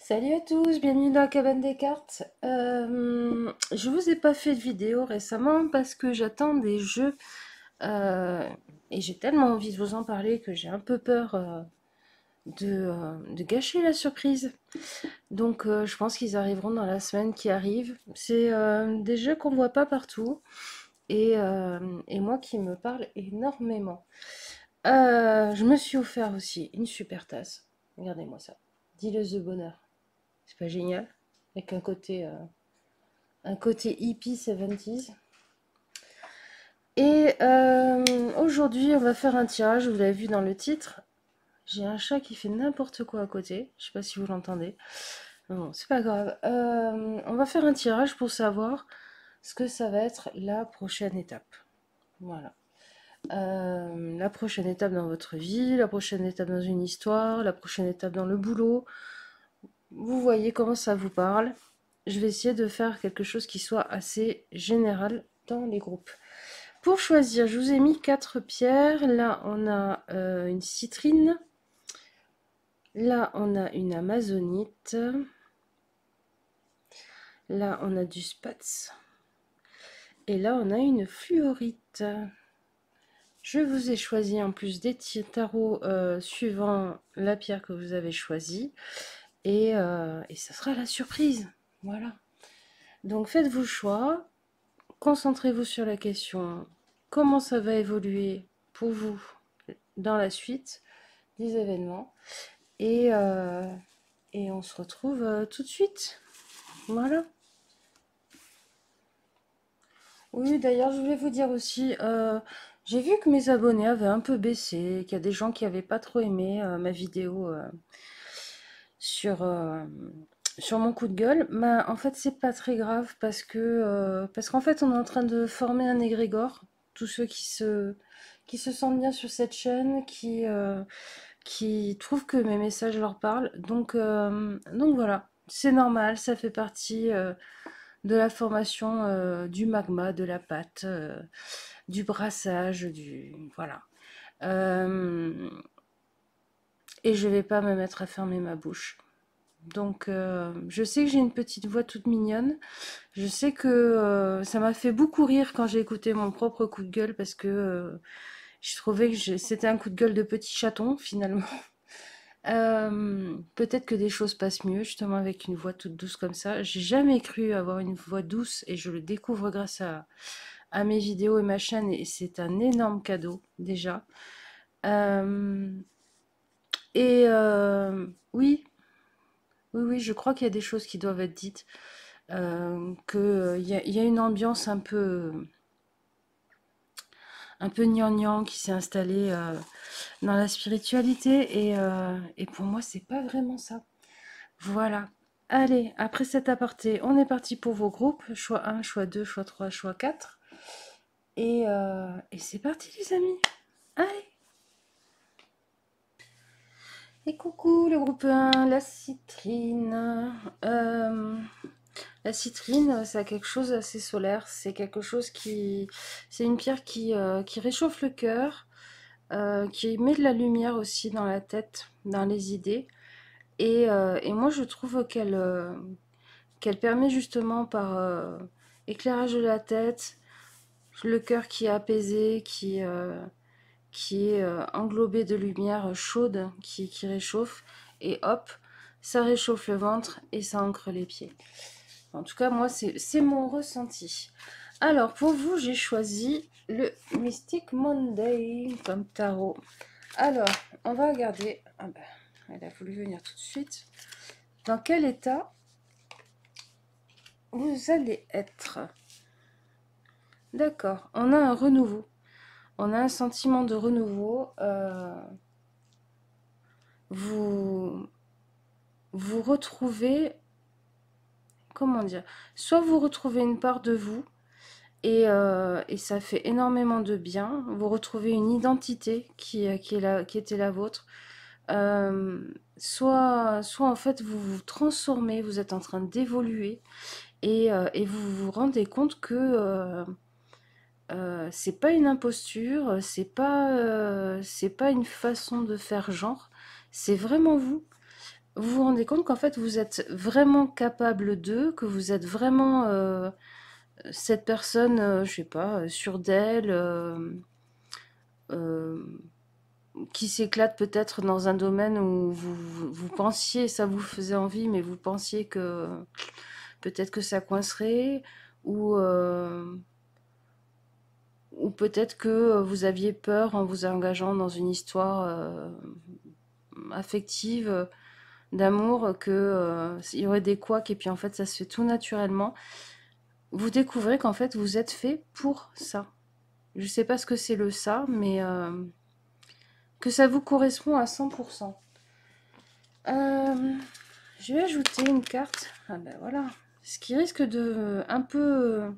Salut à tous, bienvenue dans la cabane des cartes. Je vous ai pas fait de vidéo récemment parce que j'attends des jeux euh, et j'ai tellement envie de vous en parler que j'ai un peu peur de gâcher la surprise. Donc je pense qu'ils arriveront dans la semaine qui arrive. C'est des jeux qu'on voit pas partout et moi qui me parle énormément. Je me suis offert aussi une super tasse. Regardez-moi ça. Dileuse de bonheur. C'est pas génial? Avec un côté hippie 70s. Et aujourd'hui, on va faire un tirage. Vous l'avez vu dans le titre. J'ai un chat qui fait n'importe quoi à côté. Je sais pas si vous l'entendez. Bon, c'est pas grave. On va faire un tirage pour savoir ce que ça va être la prochaine étape. Voilà. La prochaine étape dans votre vie, la prochaine étape dans une histoire, la prochaine étape dans le boulot. Vous voyez comment ça vous parle. Je vais essayer de faire quelque chose qui soit assez général dans les groupes. Pour choisir, je vous ai mis 4 pierres. Là, on a une citrine. Là, on a une amazonite. Là, on a du spatz. Et là, on a une fluorite. Je vous ai choisi en plus des tarots suivant la pierre que vous avez choisie. Et ça sera la surprise. Voilà. Donc, faites vos choix. Concentrez-vous sur la question, comment ça va évoluer pour vous dans la suite des événements. Et, euh, et on se retrouve tout de suite. Voilà. Oui, d'ailleurs, je voulais vous dire aussi, j'ai vu que mes abonnés avaient un peu baissé, qu'il y a des gens qui n'avaient pas trop aimé ma vidéo sur, sur mon coup de gueule. Mais en fait, c'est pas très grave parce qu'en fait, on est en train de former un égrégore. Tous ceux qui se sentent bien sur cette chaîne, qui trouvent que mes messages leur parlent. Donc voilà, c'est normal, ça fait partie de la formation du magma, de la pâte, du brassage, voilà. Euh, et je vais pas me mettre à fermer ma bouche. Donc, je sais que j'ai une petite voix toute mignonne. Je sais que ça m'a fait beaucoup rire quand j'ai écouté mon propre coup de gueule parce que je trouvais que c'était un coup de gueule de petit chaton finalement. Peut-être que des choses passent mieux justement avec une voix toute douce comme ça. J'ai jamais cru avoir une voix douce et je le découvre grâce à mes vidéos et ma chaîne et c'est un énorme cadeau déjà. Euh, oui, oui, je crois qu'il y a des choses qui doivent être dites. Il y a une ambiance un peu gnangnan qui s'est installée dans la spiritualité et pour moi c'est pas vraiment ça. Voilà. Allez, après cet aparté, on est parti pour vos groupes. Choix un, choix 2, choix 3, choix 4. Et c'est parti les amis. Allez. Et coucou le groupe un, la citrine. Euh, la citrine, c'est quelque chose d'assez solaire. C'est quelque chose qui... C'est une pierre qui réchauffe le cœur, qui met de la lumière aussi dans la tête, dans les idées. Et moi, je trouve qu'elle permet justement par éclairage de la tête, le cœur qui est apaisé, qui est englobé de lumière chaude qui réchauffe, et hop, ça réchauffe le ventre et ça ancre les pieds. En tout cas, moi, c'est mon ressenti. Alors, pour vous, j'ai choisi le Mystic Monday comme tarot. Alors, on va regarder. Ah ben, elle a voulu venir tout de suite. Dans quel état vous allez être? D'accord, on a un renouveau. On a un sentiment de renouveau. Vous vous retrouvez, comment dire, soit vous retrouvez une part de vous et ça fait énormément de bien. Vous retrouvez une identité qui était la vôtre. Soit en fait vous vous transformez, vous êtes en train d'évoluer et vous vous rendez compte que c'est pas une imposture, c'est pas une façon de faire genre, c'est vraiment vous. vous vous rendez compte qu'en fait vous êtes vraiment capable d'eux, que vous êtes vraiment cette personne, je sais pas, sûre d'elle, euh, qui s'éclate peut-être dans un domaine où vous pensiez, ça vous faisait envie, mais vous pensiez que peut-être que ça coincerait, ou, euh, ou peut-être que vous aviez peur en vous engageant dans une histoire affective, d'amour, que il y aurait des couacs, et puis en fait ça se fait tout naturellement. Vous découvrez qu'en fait vous êtes fait pour ça. Je sais pas ce que c'est le ça, mais que ça vous correspond à 100%. Euh, je vais ajouter une carte. Ah ben voilà. Ce qui risque de un peu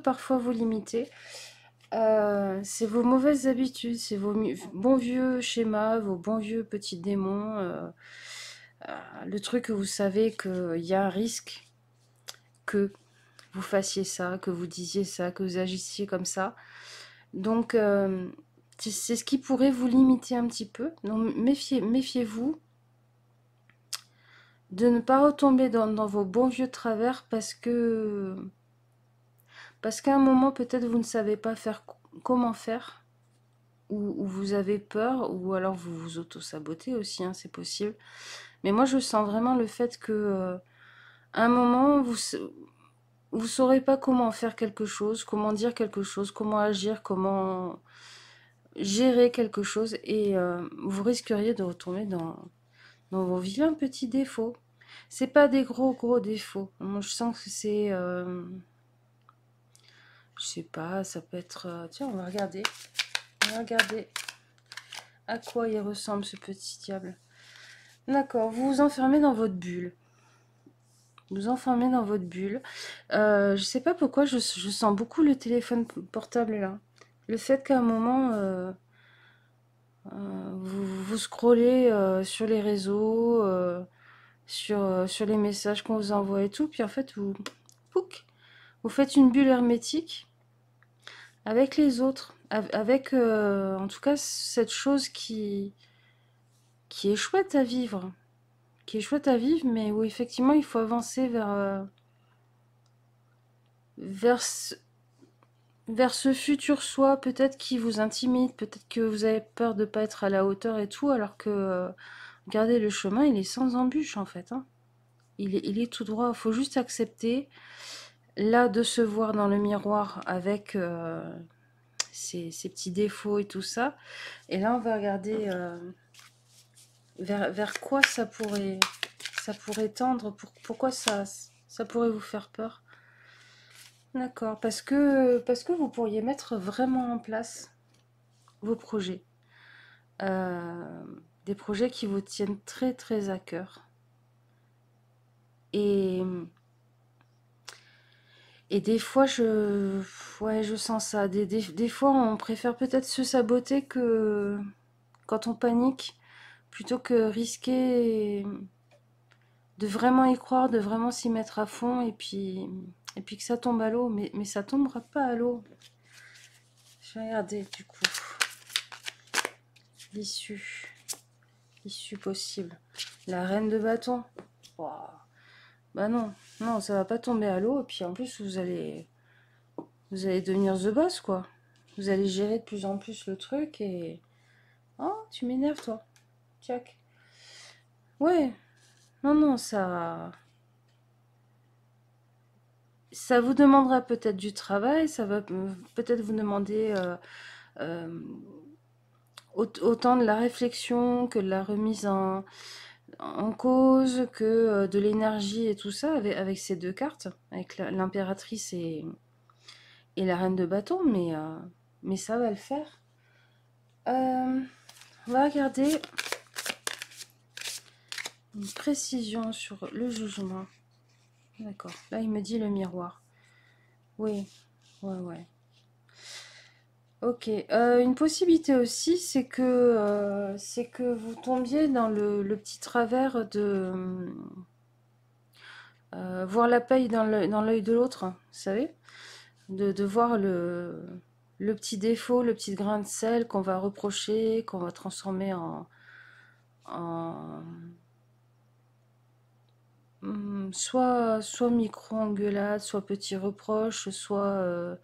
parfois vous limiter. C'est vos mauvaises habitudes, c'est vos bons vieux schémas, vos bons vieux petits démons. Le truc que vous savez qu'il y a un risque que vous fassiez ça, que vous disiez ça, que vous agissiez comme ça. Donc, c'est ce qui pourrait vous limiter un petit peu. Donc, méfiez-vous de ne pas retomber dans vos bons vieux travers parce qu'à un moment, peut-être vous ne savez pas faire comment faire, ou vous avez peur, ou alors vous vous auto-sabotez aussi, hein, c'est possible. Mais moi, je sens vraiment le fait que à un moment, vous saurez pas comment faire quelque chose, comment dire quelque chose, comment agir, comment gérer quelque chose, et vous risqueriez de retomber dans vos vilains petits défauts. C'est pas des gros défauts. Moi, je sens que c'est, je sais pas, ça peut être. Tiens, on va regarder. On va regarder à quoi il ressemble ce petit diable. D'accord, vous vous enfermez dans votre bulle. Vous vous enfermez dans votre bulle. Je sais pas pourquoi je sens beaucoup le téléphone portable là. Le fait qu'à un moment, vous scrollez sur les réseaux, sur les messages qu'on vous envoie et tout, puis en fait, pouc, vous faites une bulle hermétique avec les autres, avec en tout cas cette chose qui est chouette à vivre, mais où effectivement il faut avancer vers, vers ce futur soi, peut-être qui vous intimide, peut-être que vous avez peur de ne pas être à la hauteur et tout, alors que, regardez, le chemin, il est sans embûche en fait, hein. Il est tout droit, il faut juste accepter, là, de se voir dans le miroir avec ses petits défauts et tout ça. Et là, on va regarder vers quoi ça pourrait tendre, pourquoi ça pourrait vous faire peur. D'accord, parce que vous pourriez mettre vraiment en place vos projets. Euh, des projets qui vous tiennent très à cœur. Et, et des fois, ouais, je sens ça. Des fois, on préfère peut-être se saboter que quand on panique, plutôt que risquer de vraiment y croire, de vraiment s'y mettre à fond, et puis que ça tombe à l'eau. Mais ça tombera pas à l'eau. Je vais regarder du coup l'issue, l'issue possible. La reine de bâton. Wow. Bah non, non, ça va pas tomber à l'eau. Et puis en plus, vous allez devenir the boss, quoi. Vous allez gérer de plus en plus le truc et... Oh, tu m'énerves, toi. Tchac. Ouais, non, non, ça vous demandera peut-être du travail, ça va peut-être vous demander euh, autant de la réflexion que de la remise en cause, que de l'énergie et tout ça avec ces deux cartes, avec l'impératrice et la reine de bâton, mais ça va le faire. Euh, on va regarder une précision sur le jugement. D'accord. Là, il me dit le miroir. Oui, ouais. Ok. Une possibilité aussi, c'est que vous tombiez dans le petit travers de voir la paille dans l'œil de l'autre, vous savez, de voir le petit défaut, le petit grain de sel qu'on va reprocher, qu'on va transformer en, soit micro-engueulade, soit petit reproche, soit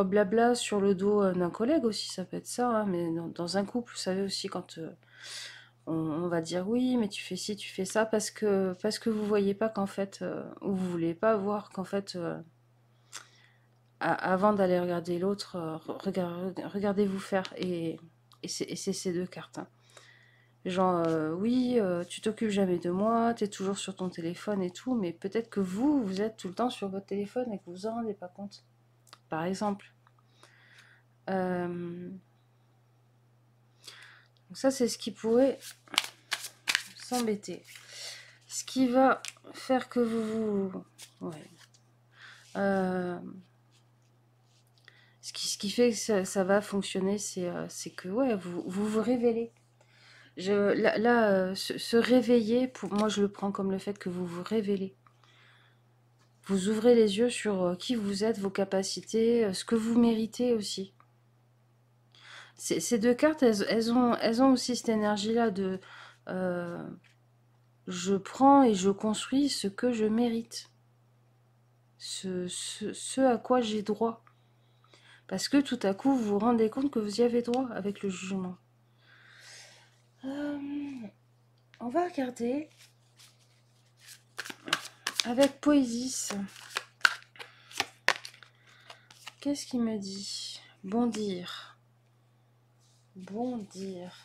blabla sur le dos d'un collègue aussi, ça peut être ça, hein, mais dans un couple, vous savez aussi quand on va dire oui, mais tu fais ci, tu fais ça, parce que vous voyez pas qu'en fait, ou vous voulez pas voir qu'en fait, avant d'aller regarder l'autre, regardez-vous faire, et c'est ces deux cartes, hein. Genre, oui, tu t'occupes jamais de moi, t'es toujours sur ton téléphone et tout, mais peut-être que vous êtes tout le temps sur votre téléphone et que vous vous en rendez pas compte, par exemple. Euh, donc ça, c'est ce qui pourrait s'embêter. Ce qui va faire que ouais. Euh, ce qui fait que ça va fonctionner, c'est que ouais, vous révélez. Là, se réveiller, pour moi, je le prends comme le fait que vous vous révélez. Vous ouvrez les yeux sur qui vous êtes, vos capacités, ce que vous méritez aussi. Ces deux cartes, elles ont aussi cette énergie-là de euh, je prends et je construis ce que je mérite, ce à quoi j'ai droit. Parce que tout à coup, vous vous rendez compte que vous y avez droit avec le jugement. Euh, on va regarder avec Poésis. Qu'est-ce qu'il me dit? Bondir. Bondir.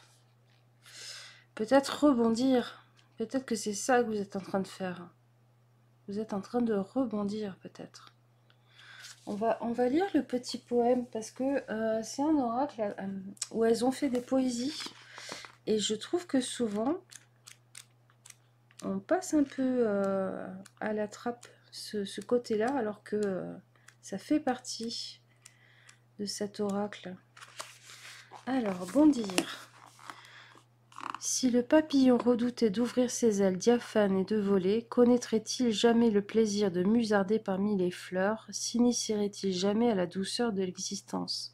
Peut-être rebondir. Peut-être que c'est ça que vous êtes en train de faire. Vous êtes en train de rebondir, peut-être. On va lire le petit poème parce que c'est un oracle où elles ont fait des poésies. Et je trouve que souvent, on passe un peu à la trappe ce côté-là, alors que ça fait partie de cet oracle. Alors, bondir. Si le papillon redoutait d'ouvrir ses ailes diaphanes et de voler, connaîtrait-il jamais le plaisir de musarder parmi les fleurs, s'initierait-il jamais à la douceur de l'existence?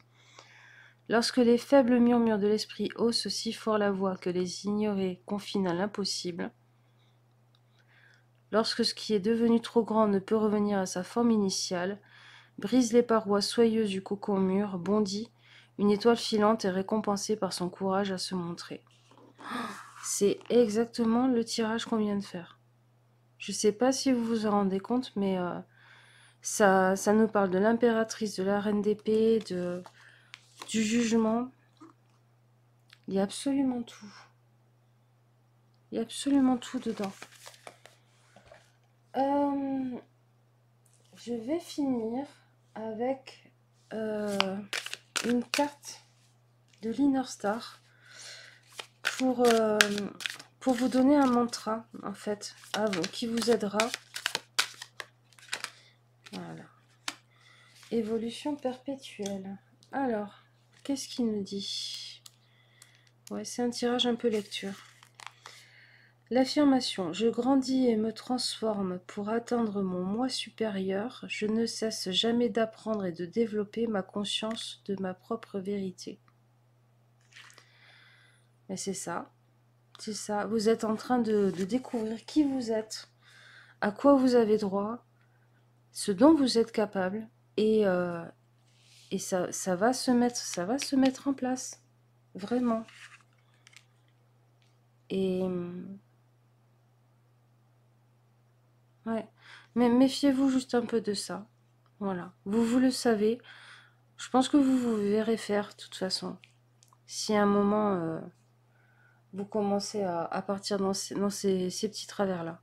Lorsque les faibles murmures de l'esprit haussent si fort la voix que les ignorés confinent à l'impossible, lorsque ce qui est devenu trop grand ne peut revenir à sa forme initiale, brise les parois soyeuses du cocon mûr, bondit, une étoile filante est récompensée par son courage à se montrer. C'est exactement le tirage qu'on vient de faire. Je ne sais pas si vous vous en rendez compte, mais ça nous parle de l'impératrice, de la reine d'épée, du jugement. Il y a absolument tout. Il y a absolument tout dedans. Je vais finir avec une carte de l'Inner Star pour, pour vous donner un mantra, en fait, qui vous aidera. Voilà. Évolution perpétuelle. Alors, qu'est-ce qu'il nous dit? Ouais, c'est un tirage un peu lecture. L'affirmation « Je grandis et me transforme pour atteindre mon moi supérieur. Je ne cesse jamais d'apprendre et de développer ma conscience de ma propre vérité. » Mais c'est ça. C'est ça. Vous êtes en train de découvrir qui vous êtes, à quoi vous avez droit, ce dont vous êtes capable, et ça va se mettre en place. Vraiment. Et ouais. Mais méfiez-vous juste un peu de ça. Voilà. Vous le savez. Je pense que vous verrez faire, de toute façon. Si à un moment, vous commencez à partir dans ces petits travers-là.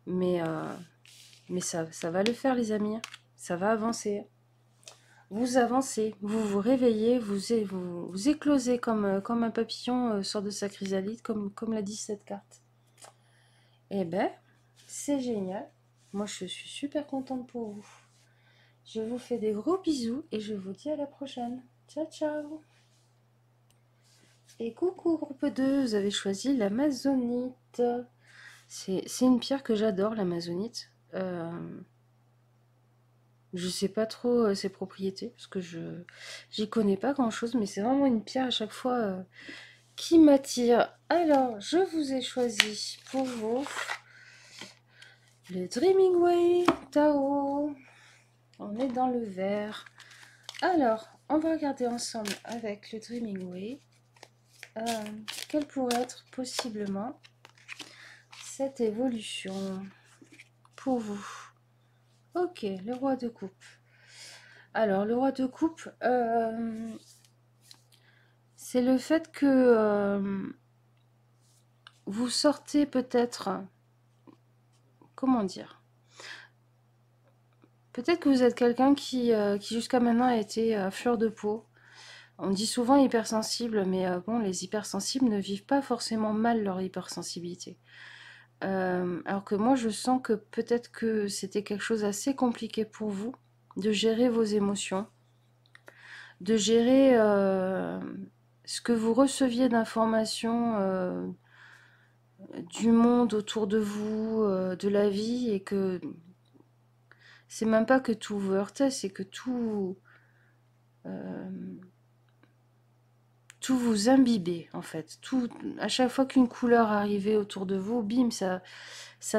Mais ça va le faire, les amis. Ça va avancer. Vous avancez, vous vous réveillez, vous éclosez comme un papillon sort de sa chrysalide, comme l'a dit cette carte. Eh ben, c'est génial. Moi, je suis super contente pour vous. Je vous fais des gros bisous et je vous dis à la prochaine. Ciao, ciao. Et coucou groupe 2, vous avez choisi l'amazonite. C'est une pierre que j'adore, l'amazonite. Je sais pas trop ses propriétés parce que j'y connais pas grand chose, mais c'est vraiment une pierre à chaque fois qui m'attire. Alors, je vous ai choisi pour vous Le Dreaming Way, Tao. On est dans le vert. Alors, on va regarder ensemble avec le Dreaming Way quelle pourrait être possiblement cette évolution pour vous. Ok, le roi de coupe. Alors, le roi de coupe, c'est le fait que vous sortez peut-être, comment dire, peut-être que vous êtes quelqu'un qui jusqu'à maintenant a été à fleur de peau. On dit souvent hypersensible, mais bon, les hypersensibles ne vivent pas forcément mal leur hypersensibilité. Alors que moi, je sens que peut-être que c'était quelque chose d'assez compliqué pour vous de gérer vos émotions, de gérer ce que vous receviez d'informations du monde autour de vous, de la vie, et que c'est même pas que tout vous heurtait, c'est que euh, tout vous imbibait en fait. Tout, à chaque fois qu'une couleur arrivait autour de vous, bim, ça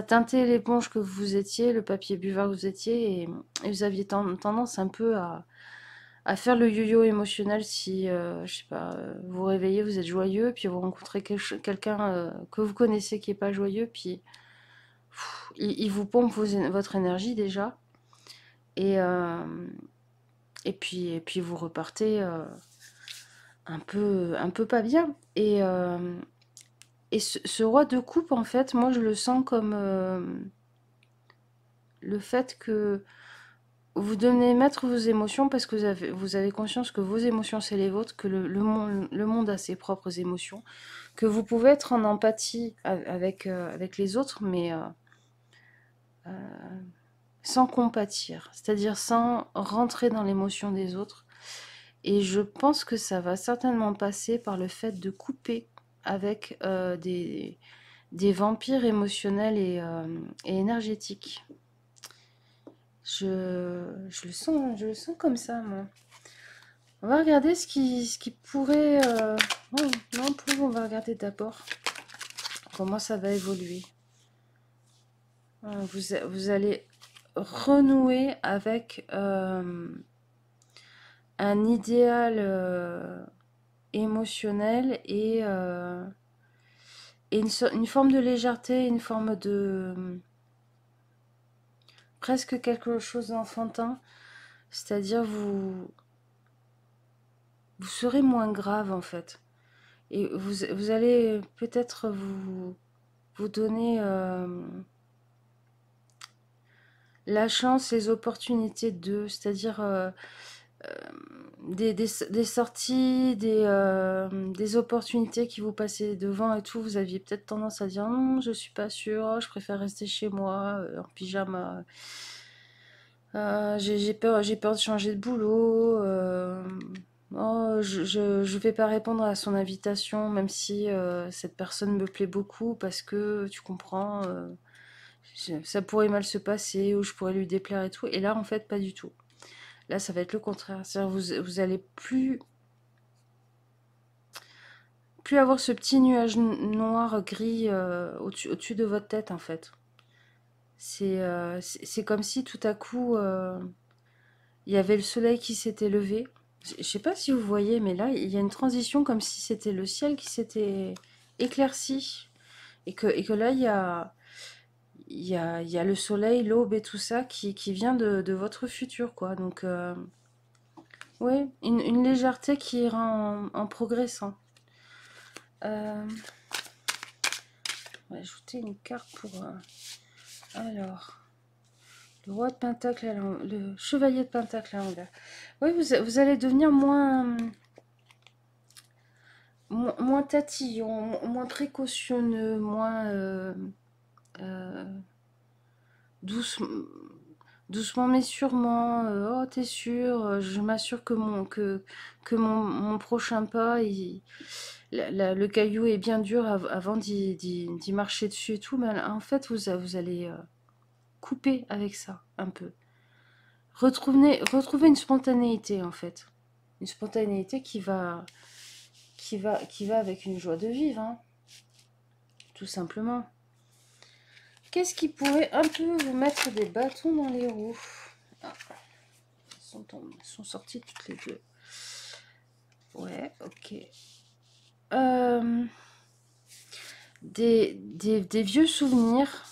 teintait l'éponge que vous étiez, le papier buvard que vous étiez, et vous aviez tendance un peu à faire le yo-yo émotionnel si, je sais pas, vous vous réveillez, vous êtes joyeux, puis vous rencontrez quelqu'un que vous connaissez qui est pas joyeux, puis il vous pompe votre énergie déjà, et, euh, et puis vous repartez un peu pas bien. Et ce roi de coupe, en fait, moi je le sens comme le fait que vous devez mettre vos émotions parce que vous avez conscience que vos émotions c'est les vôtres, que le monde a ses propres émotions, que vous pouvez être en empathie avec les autres, mais sans compatir, c'est-à-dire sans rentrer dans l'émotion des autres. Et je pense que ça va certainement passer par le fait de couper avec des vampires émotionnels et énergétiques. Je le sens comme ça, moi. On va regarder ce qui pourrait... Non, non, pour vous, on va regarder d'abord comment ça va évoluer. Vous allez renouer avec un idéal émotionnel et une forme de légèreté, une forme de... presque quelque chose d'enfantin. C'est-à-dire vous serez moins grave en fait. Et vous allez peut-être vous donner la chance, les opportunités de, c'est-à-dire des sorties, des opportunités qui vous passaient devant et tout. Vous aviez peut-être tendance à dire non, je suis pas sûre, oh, je préfère rester chez moi en pyjama. J'ai peur de changer de boulot. Oh, je vais pas répondre à son invitation, même si cette personne me plaît beaucoup, parce que tu comprends, ça pourrait mal se passer, ou je pourrais lui déplaire et tout. Et là, en fait, pas du tout. Là, ça va être le contraire. C'est-à-dire, vous allez plus avoir ce petit nuage noir, gris au-dessus de votre tête, en fait. C'est comme si tout à coup, il y avait le soleil qui s'était levé. Je sais pas si vous voyez, mais là, il y a une transition comme si c'était le ciel qui s'était éclairci. Et que là, il y a le soleil, l'aube et tout ça qui vient de votre futur, quoi. Donc, oui, une légèreté qui ira en progressant. Euh, on va ajouter une carte pour... alors, le roi de pentacle, le chevalier de pentacle à l'envers. Oui, vous allez devenir moins tatillon, moins précautionneux, moins euh, douce, doucement mais sûrement. Oh, t'es sûr? Je m'assure que mon prochain pas, le caillou est bien dur avant d'y marcher dessus et tout. Mais en fait, vous allez couper avec ça un peu. Retrouver une spontanéité en fait. Une spontanéité qui va avec une joie de vivre, hein, tout simplement. Qu'est-ce qui pourrait un peu vous mettre des bâtons dans les roues? Ah, elles sont sorties toutes les deux. Ouais, ok. Des vieux souvenirs.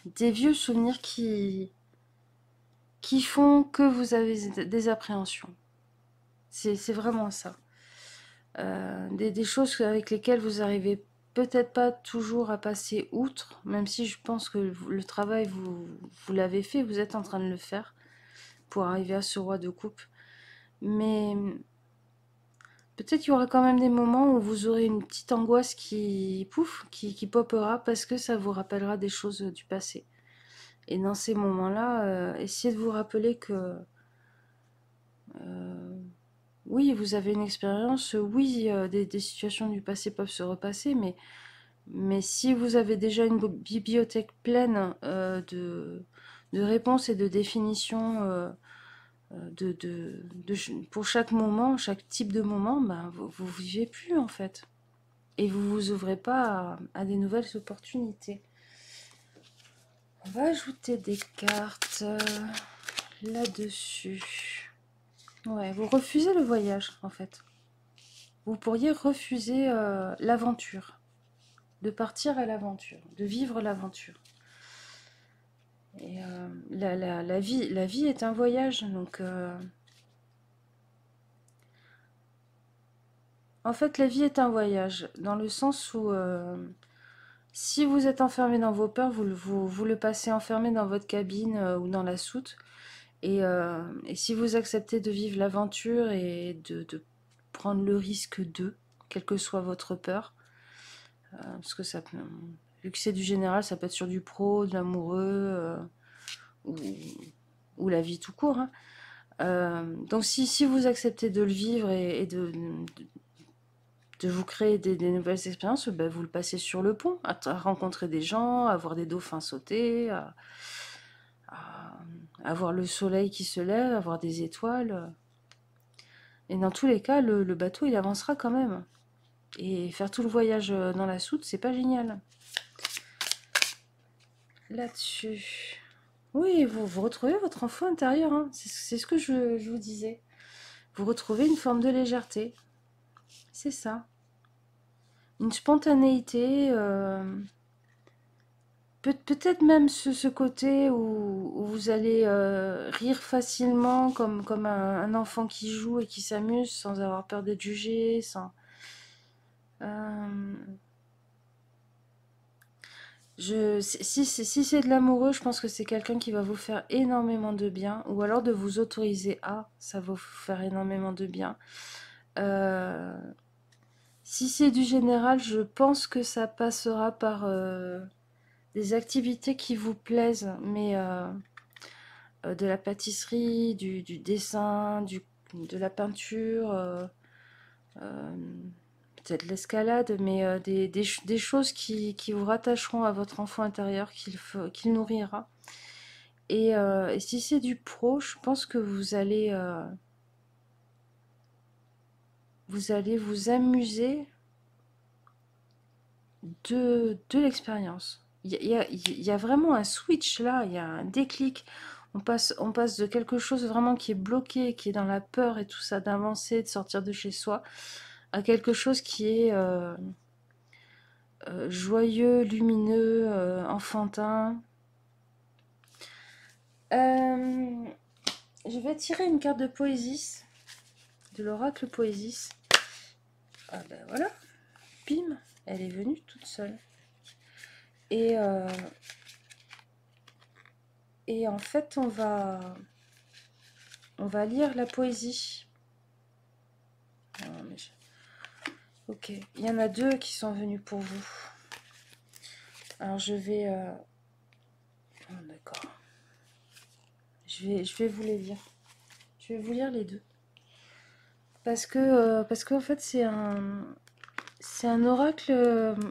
Des vieux souvenirs qui font que vous avez des appréhensions. C'est vraiment ça. Des choses avec lesquelles vous arrivez peut-être pas toujours à passer outre, même si je pense que le travail, vous l'avez fait, vous êtes en train de le faire pour arriver à ce roi de coupe. Mais peut-être qu'il y aura quand même des moments où vous aurez une petite angoisse qui popera parce que ça vous rappellera des choses du passé. Et dans ces moments-là, essayez de vous rappeler que euh, oui, vous avez une expérience, oui, des situations du passé peuvent se repasser, mais si vous avez déjà une bibliothèque pleine de réponses et de définitions pour chaque moment, chaque type de moment, ben, vous vivez plus en fait. Et vous vous ouvrez pas à des nouvelles opportunités. On va ajouter des cartes là-dessus. Ouais, vous refusez le voyage en fait. Vous pourriez refuser l'aventure, de partir à l'aventure, de vivre l'aventure. Et la vie est un voyage, donc en fait la vie est un voyage, dans le sens où si vous êtes enfermé dans vos peurs, vous le passez enfermé dans votre cabine ou dans la soute, et si vous acceptez de vivre l'aventure et de prendre le risque de, quelle que soit votre peur, parce que ça peut, vu que c'est du général, ça peut être sur du pro, de l'amoureux, ou, ou la vie tout court, hein. Donc si vous acceptez de le vivre et de vous créer des nouvelles expériences, ben vous le passez sur le pont, à rencontrer des gens, à voir des dauphins sauter, à, à voir le soleil qui se lève, à voir des étoiles. Et dans tous les cas, le bateau, il avancera quand même. Et faire tout le voyage dans la soute, c'est pas génial. Là-dessus. Oui, vous retrouvez votre enfant intérieur, hein. C'est ce que je vous disais. Vous retrouvez une forme de légèreté. C'est ça. Une spontanéité. Peut-être même ce côté où vous allez rire facilement comme un enfant qui joue et qui s'amuse sans avoir peur d'être jugé, sans... Euh, si c'est de l'amoureux, je pense que c'est quelqu'un qui va vous faire énormément de bien, ou alors de vous autoriser à, ça va vous faire énormément de bien. Euh, Si c'est du général, je pense que ça passera par des activités qui vous plaisent, mais de la pâtisserie, du dessin, de la peinture, euh, peut-être l'escalade, mais des choses qui vous rattacheront à votre enfant intérieur, qu'il nourrira. Et si c'est du pro, je pense que vous allez vous amuser de l'expérience. Il y a vraiment un switch là, il y a un déclic. On passe de quelque chose vraiment qui est bloqué, qui est dans la peur et tout ça, d'avancer, de sortir de chez soi, à quelque chose qui est joyeux, lumineux, enfantin. Euh, je vais tirer une carte de Poésis, de l'oracle Poésis. Ah ben voilà, bim, elle est venue toute seule. Et, euh, et en fait, on va lire la poésie. Non, mais ok, il y en a deux qui sont venus pour vous. Alors je vais... oh, d'accord. Je vais vous les lire. Je vais vous lire les deux. Parce qu'en fait, c'est un oracle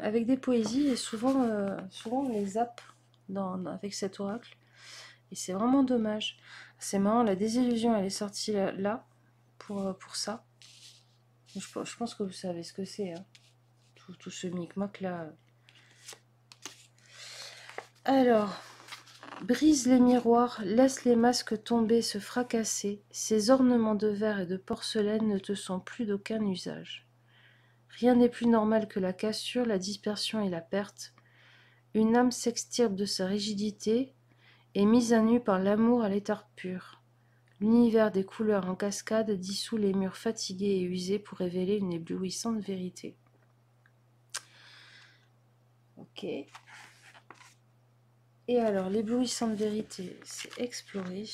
avec des poésies et souvent on les zappe avec cet oracle. Et c'est vraiment dommage. C'est marrant, la désillusion, elle est sortie là pour ça. Je pense que vous savez ce que c'est, hein. Tout ce micmac là. Alors, brise les miroirs, laisse les masques tomber, se fracasser. Ces ornements de verre et de porcelaine ne te sont plus d'aucun usage. Rien n'est plus normal que la cassure, la dispersion et la perte. Une âme s'extirpe de sa rigidité et mise à nu par l'amour à l'état pur. L'univers des couleurs en cascade dissout les murs fatigués et usés pour révéler une éblouissante vérité. Ok. Et alors, l'éblouissante vérité, c'est explorer.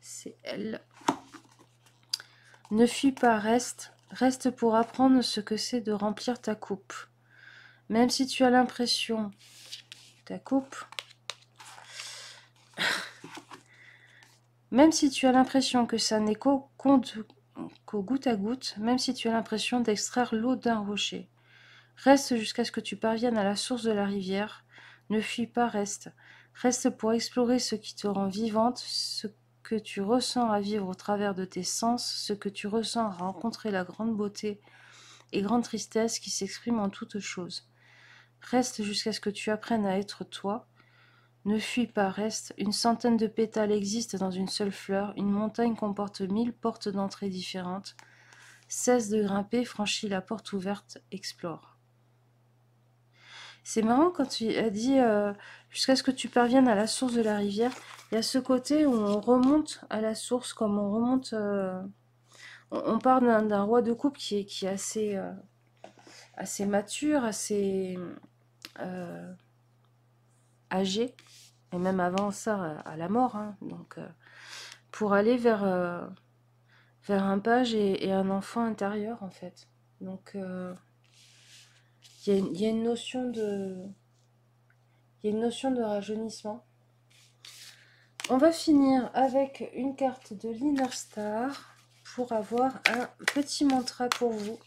C'est elle. Ne fuis pas, reste. Reste pour apprendre ce que c'est de remplir ta coupe. Même si tu as l'impression... Ta coupe. Même si tu as l'impression que ça n'est qu'au goutte à goutte, même si tu as l'impression d'extraire l'eau d'un rocher. Reste jusqu'à ce que tu parviennes à la source de la rivière. Ne fuis pas, reste. Reste pour explorer ce qui te rend vivante, ce que tu ressens à vivre au travers de tes sens, ce que tu ressens à rencontrer la grande beauté et grande tristesse qui s'expriment en toutes choses. Reste jusqu'à ce que tu apprennes à être toi. Ne fuis pas, reste. Une centaine de pétales existent dans une seule fleur. Une montagne comporte 1000 portes d'entrée différentes. Cesse de grimper, franchis la porte ouverte, explore. C'est marrant quand tu as dit jusqu'à ce que tu parviennes à la source de la rivière. Il y a ce côté où on remonte à la source, comme on remonte. On part d'un roi de coupe qui est assez mature, assez euh, âgé, et même avant ça, à la mort. Hein. Donc, pour aller vers un page et un enfant intérieur, en fait. Donc, il y a une notion de rajeunissement. On va finir avec une carte de l'Inner Star pour avoir un petit mantra pour vous,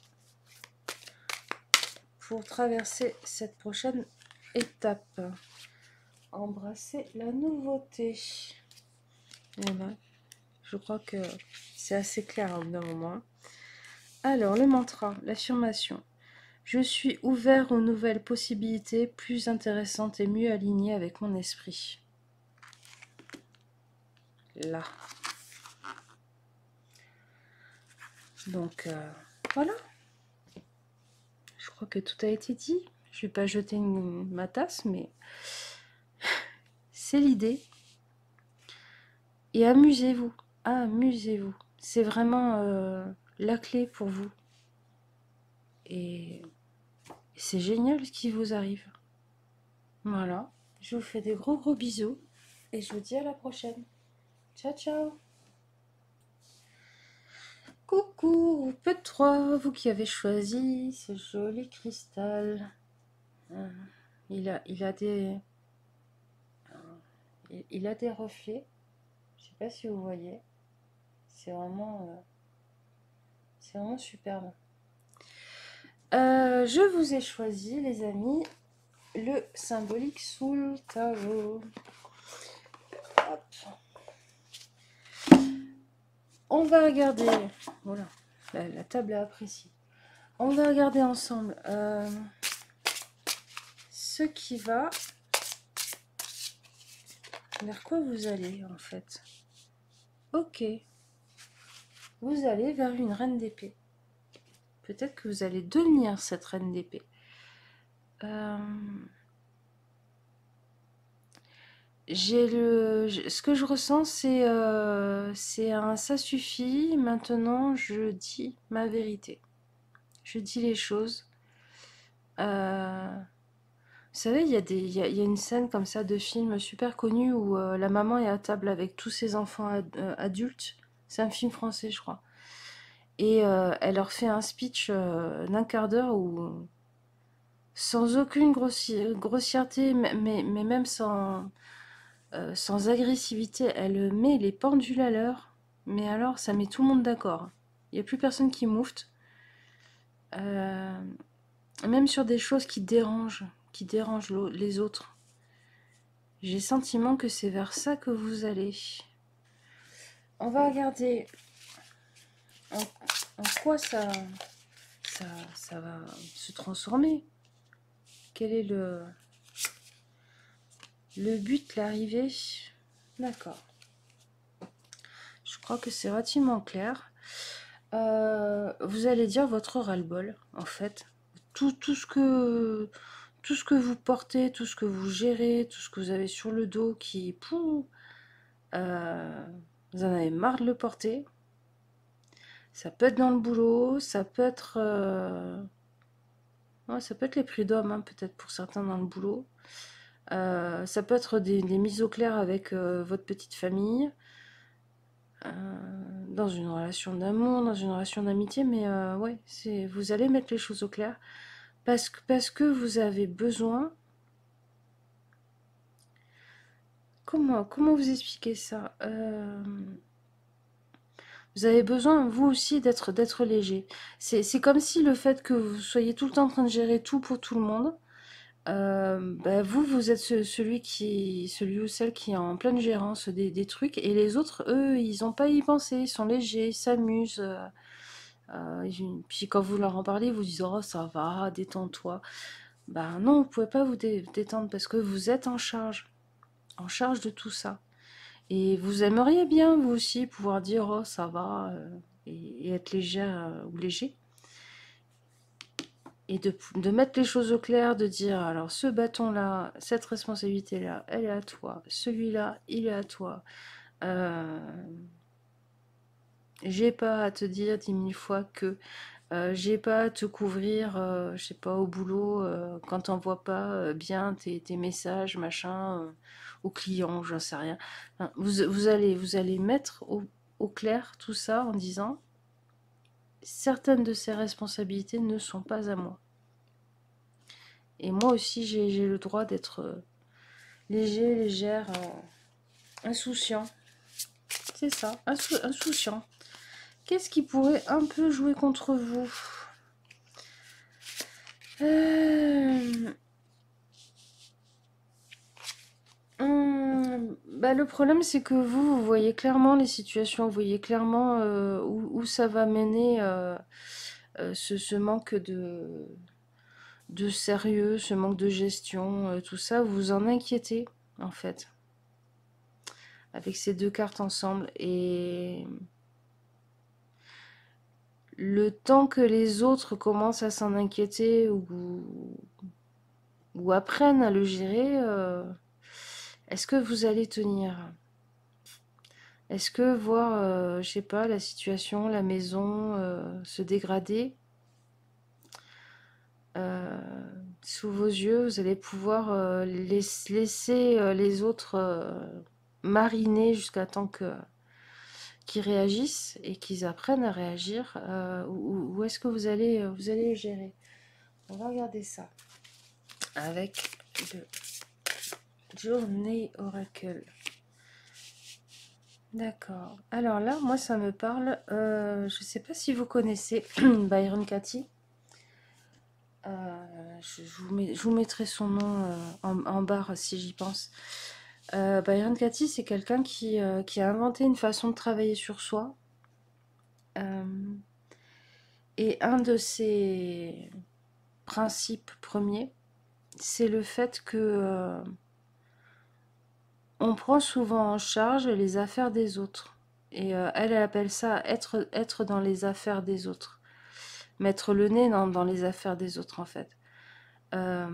pour traverser cette prochaine étape. Embrasser la nouveauté. Et là, je crois que c'est assez clair au bout d'un moment. Alors, le mantra, l'affirmation. Je suis ouvert aux nouvelles possibilités plus intéressantes et mieux alignées avec mon esprit. Là. Donc, voilà. Je crois que tout a été dit. Je ne vais pas jeter ma tasse, mais c'est l'idée. Et amusez-vous. Amusez-vous. C'est vraiment la clé pour vous. Et c'est génial ce qui vous arrive. Voilà. Je vous fais des gros gros bisous. Et je vous dis à la prochaine. Ciao, ciao. Coucou, peu de 3, vous qui avez choisi ce joli cristal. Il a des reflets. Je sais pas si vous voyez. C'est vraiment superbe. Je vous ai choisi, les amis, le symbolique Soul Tarot. Hop. On va regarder. Voilà, la table est appréciée. On va regarder ensemble ce qui va. Vers quoi vous allez en fait? Ok. Vous allez vers une reine d'épée. Peut-être que vous allez devenir cette reine d'épée. Ce que je ressens, c'est un ça suffit. Maintenant, je dis ma vérité. Je dis les choses. Vous savez, il y a une scène comme ça de film super connu où la maman est à table avec tous ses enfants adultes. C'est un film français, je crois. Et elle leur fait un speech d'un quart d'heure où, sans aucune grossièreté, mais même sans agressivité, elle met les pendules à l'heure. Mais alors, ça met tout le monde d'accord. Il n'y a plus personne qui moufte. Même sur des choses qui dérangent les autres. J'ai le sentiment que c'est vers ça que vous allez. On va regarder en quoi ça va se transformer. quel est le but, l'arrivée? D'accord. Je crois que c'est relativement clair. Vous allez dire votre ras-le-bol, en fait. Tout ce que vous portez, tout ce que vous gérez, tout ce que vous avez sur le dos qui... Pouh, euh, vous en avez marre de le porter. Ça peut être dans le boulot, ça peut être... ouais, ça peut être les prud'hommes, hein, peut-être pour certains dans le boulot. Ça peut être des mises au clair avec votre petite famille, dans une relation d'amour, dans une relation d'amitié, mais ouais, vous allez mettre les choses au clair parce que vous avez besoin. Comment vous expliquer ça? Vous avez besoin, vous aussi, d'être léger. C'est comme si le fait que vous soyez tout le temps en train de gérer tout pour tout le monde, bah, vous êtes celui ou celle qui est en pleine gérance des trucs, et les autres, eux, ils n'ont pas à y penser, ils sont légers, ils s'amusent. Puis quand vous leur en parlez, vous dites, oh, ça va, détends-toi. Bah non, vous pouvez pas vous détendre parce que vous êtes en charge de tout ça. Et vous aimeriez bien, vous aussi, pouvoir dire, oh, ça va, et être légère ou léger. Et de mettre les choses au clair, de dire, alors ce bâton-là, cette responsabilité-là, elle est à toi. Celui-là, il est à toi. Euh, j'ai pas à te dire 10 000 fois que j'ai pas à te couvrir, je sais pas, au boulot, quand t'envoies pas bien tes messages, machin, aux clients, j'en sais rien. Enfin, vous allez mettre au clair tout ça en disant, certaines de ces responsabilités ne sont pas à moi. Et moi aussi, j'ai le droit d'être léger, légère, insouciant. C'est ça, insouciant. Qu'est-ce qui pourrait un peu jouer contre vous? euh, Bah, le problème, c'est que vous voyez clairement les situations, vous voyez clairement où ça va mener ce manque de sérieux, ce manque de gestion, tout ça, vous vous en inquiétez, en fait, avec ces deux cartes ensemble. Et le temps que les autres commencent à s'en inquiéter ou apprennent à le gérer, est-ce que vous allez tenir? Est-ce que voir, je sais pas, la situation, la maison se dégrader euh, sous vos yeux, vous allez pouvoir laisser les autres mariner jusqu'à temps qu'ils réagissent et qu'ils apprennent à réagir, ou est-ce que vous allez gérer? On va regarder ça avec le Journey Oracle. D'accord. Alors là, moi, ça me parle. Je sais pas si vous connaissez Byron Katie. Je vous mettrai son nom en barre si j'y pense. Byron Katie, c'est quelqu'un qui a inventé une façon de travailler sur soi. Euh, et un de ses principes premiers, c'est le fait que on prend souvent en charge les affaires des autres. Et elle appelle ça être dans les affaires des autres. Mettre le nez dans les affaires des autres, en fait. Euh,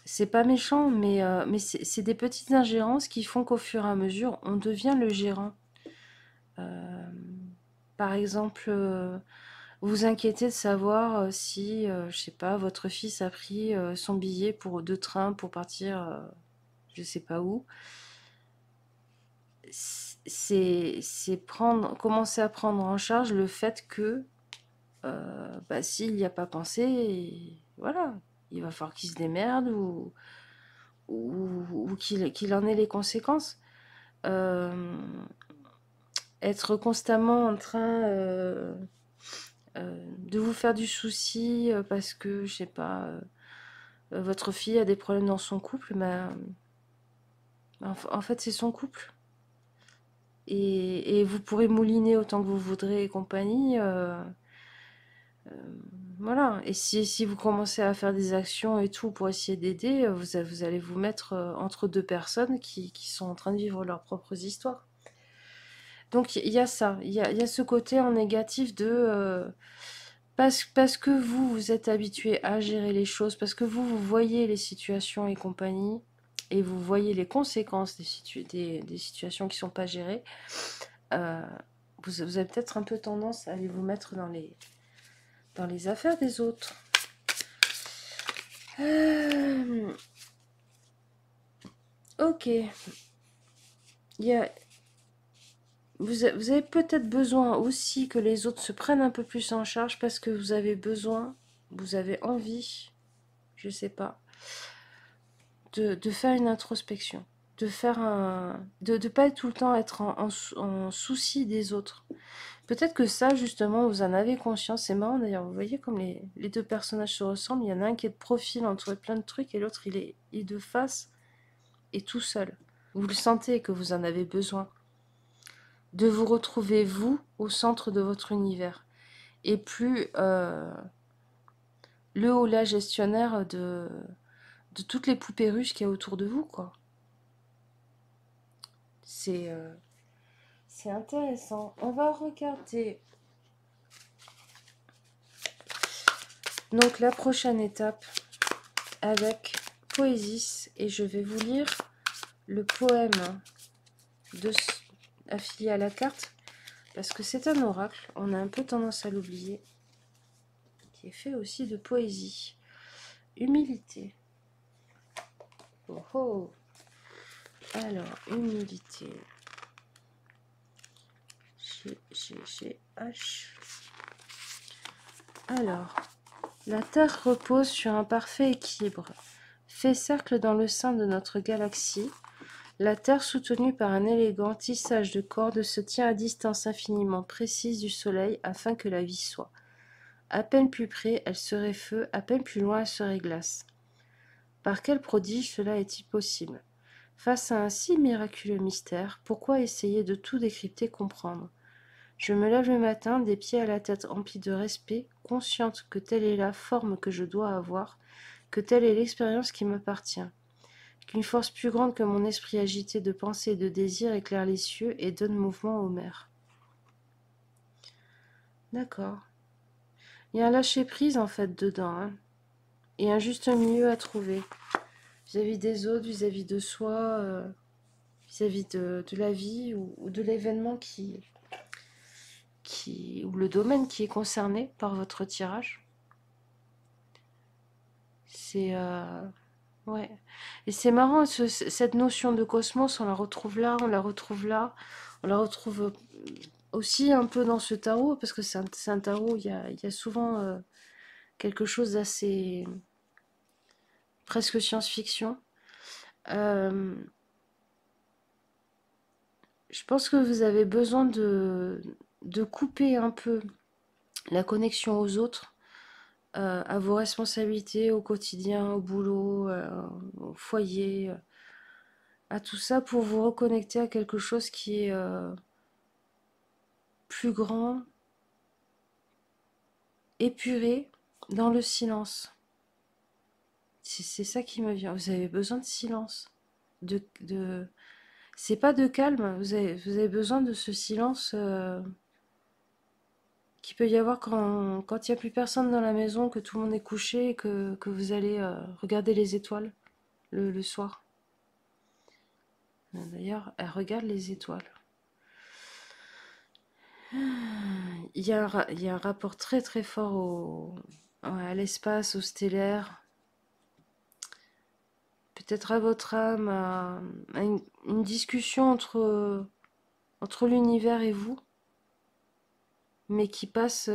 c'est pas méchant, mais c'est des petites ingérences qui font qu'au fur et à mesure, on devient le gérant. Euh, Par exemple, vous inquiétez de savoir si, je sais pas, votre fils a pris son billet de train pour partir, je sais pas où. Commencer à prendre en charge le fait que, bah, s'il n'y a pas pensé, voilà, il va falloir qu'il se démerde ou qu'il en ait les conséquences. Euh, Être constamment en train de vous faire du souci parce que, je sais pas, votre fille a des problèmes dans son couple, ben, en fait, c'est son couple. Et vous pourrez mouliner autant que vous voudrez et compagnie. voilà. Et si vous commencez à faire des actions et tout pour essayer d'aider, vous allez vous mettre entre deux personnes qui sont en train de vivre leurs propres histoires. Donc il y a ça, il y a ce côté en négatif de parce que vous êtes habitué à gérer les choses, parce que vous voyez les situations et compagnie, et vous voyez les conséquences des situations qui ne sont pas gérées, euh, vous avez peut-être un peu tendance à aller vous mettre dans les affaires des autres. Ok, il y a, vous avez peut-être besoin aussi que les autres se prennent un peu plus en charge parce que vous avez besoin, vous avez envie, je sais pas, de faire une introspection, de faire de pas être tout le temps être en souci des autres. Peut-être que ça, justement, vous en avez conscience. C'est marrant d'ailleurs, vous voyez comme les deux personnages se ressemblent. Il y en a un qui est de profil, entouré de plein de trucs, et l'autre, il est de face et tout seul. Vous le sentez que vous en avez besoin. De vous retrouver, vous, au centre de votre univers. Et plus le ou la gestionnaire de toutes les poupées russes qu'il y a autour de vous, quoi. C'est c'est intéressant. On va regarder donc la prochaine étape avec Poésis et je vais vous lire le poème de, affilié à la carte parce que c'est un oracle, on a un peu tendance à l'oublier, qui est fait aussi de poésie. Humilité. Oh oh. Alors, humilité. H. Alors, la Terre repose sur un parfait équilibre. Fait cercle dans le sein de notre galaxie, la Terre, soutenue par un élégant tissage de cordes, se tient à distance infiniment précise du Soleil afin que la vie soit. À peine plus près, elle serait feu, à peine plus loin, elle serait glace. Par quel prodige cela est-il possible? Face à un si miraculeux mystère, pourquoi essayer de tout décrypter, comprendre? Je me lève le matin, des pieds à la tête emplis de respect, consciente que telle est la forme que je dois avoir, que telle est l'expérience qui m'appartient, qu'une force plus grande que mon esprit agité de pensée et de désir éclaire les cieux et donne mouvement aux mers. D'accord. Il y a un lâcher-prise en fait dedans, hein, et un juste milieu à trouver, vis-à-vis des autres, vis-à-vis de soi, vis-à-vis de la vie ou de l'événement ou le domaine qui est concerné par votre tirage. C'est ouais. Et c'est marrant, cette notion de cosmos, on la retrouve là, on la retrouve là, on la retrouve aussi un peu dans ce tarot, parce que c'est un tarot, il y a souvent quelque chose d'assez presque science-fiction. Euh, je pense que vous avez besoin de couper un peu la connexion aux autres, à vos responsabilités au quotidien, au boulot, au foyer, à tout ça pour vous reconnecter à quelque chose qui est plus grand, épuré, dans le silence. C'est ça qui me vient. Vous avez besoin de silence. De... C'est pas de calme, vous avez besoin de ce silence qu'il peut y avoir quand il n'y a plus personne dans la maison, que tout le monde est couché et que vous allez regarder les étoiles le soir. D'ailleurs, elle regarde les étoiles. Il y a un rapport très très fort ouais, à l'espace, au stellaire, peut-être à votre âme, à une discussion entre l'univers et vous, mais qui passe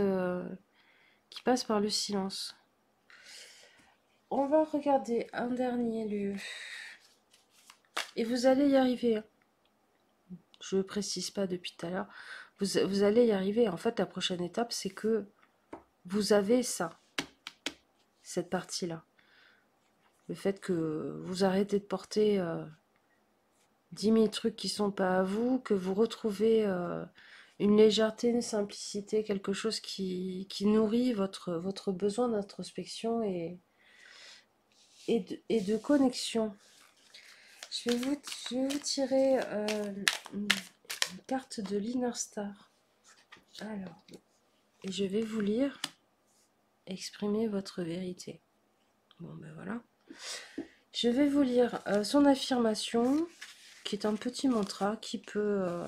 par le silence. On va regarder un dernier lieu. Et vous allez y arriver. Je ne précise pas depuis tout à l'heure. Vous allez y arriver. En fait, la prochaine étape, c'est que vous avez ça, cette partie-là. Le fait que vous arrêtez de porter 10 000 trucs qui ne sont pas à vous, que vous retrouvez une légèreté, une simplicité, quelque chose qui nourrit votre besoin d'introspection et de connexion. Je vais vous tirer une carte de l'Inner Star. Alors, et je vais vous lire exprimer votre vérité. Bon, ben voilà. Je vais vous lire son affirmation, qui est un petit mantra qui peut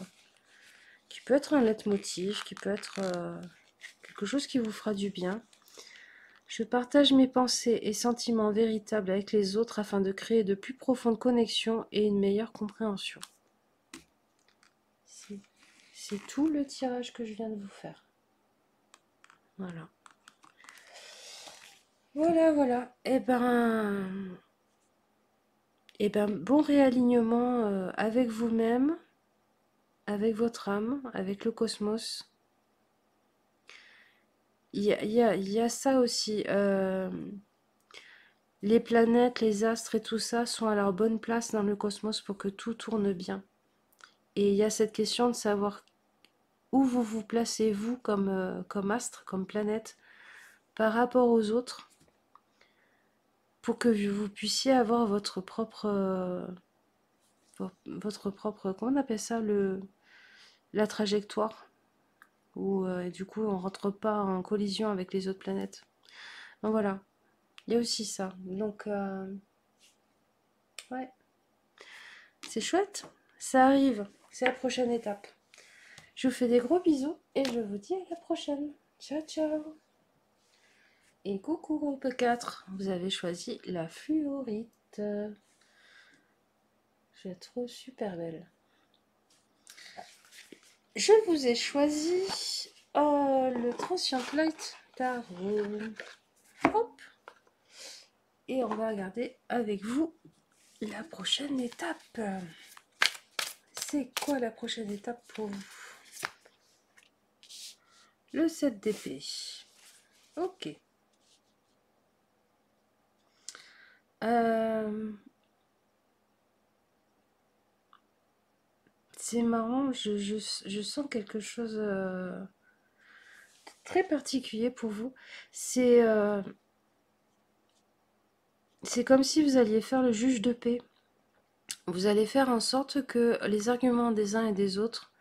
être un leitmotiv, qui peut être quelque chose qui vous fera du bien. Je partage mes pensées et sentiments véritables avec les autres afin de créer de plus profondes connexions et une meilleure compréhension. C'est tout le tirage que je viens de vous faire. Voilà. Voilà. Bon réalignement avec vous-même, avec votre âme, avec le cosmos. Il y a ça aussi. Les planètes, les astres et tout ça sont à leur bonne place dans le cosmos pour que tout tourne bien. Et il y a cette question de savoir où vous vous placez, vous, comme astre, comme planète, par rapport aux autres, pour que vous puissiez avoir votre propre, comment on appelle ça, la trajectoire, où du coup on rentre pas en collision avec les autres planètes. Donc voilà, il y a aussi ça. Donc, ouais, c'est chouette, ça arrive, c'est la prochaine étape. Je vous fais des gros bisous et je vous dis à la prochaine. Ciao, ciao. Et coucou groupe 4, vous avez choisi la fluorite. Je la trouve super belle. Je vous ai choisi le Transient Light Tarot. Hop. Et on va regarder avec vous la prochaine étape. C'est quoi la prochaine étape pour vous? Le 7 d'épée. Ok. C'est marrant, je sens quelque chose très particulier pour vous. C'est c'est comme si vous alliez faire le juge de paix. Vous allez faire en sorte que les arguments des uns et des autres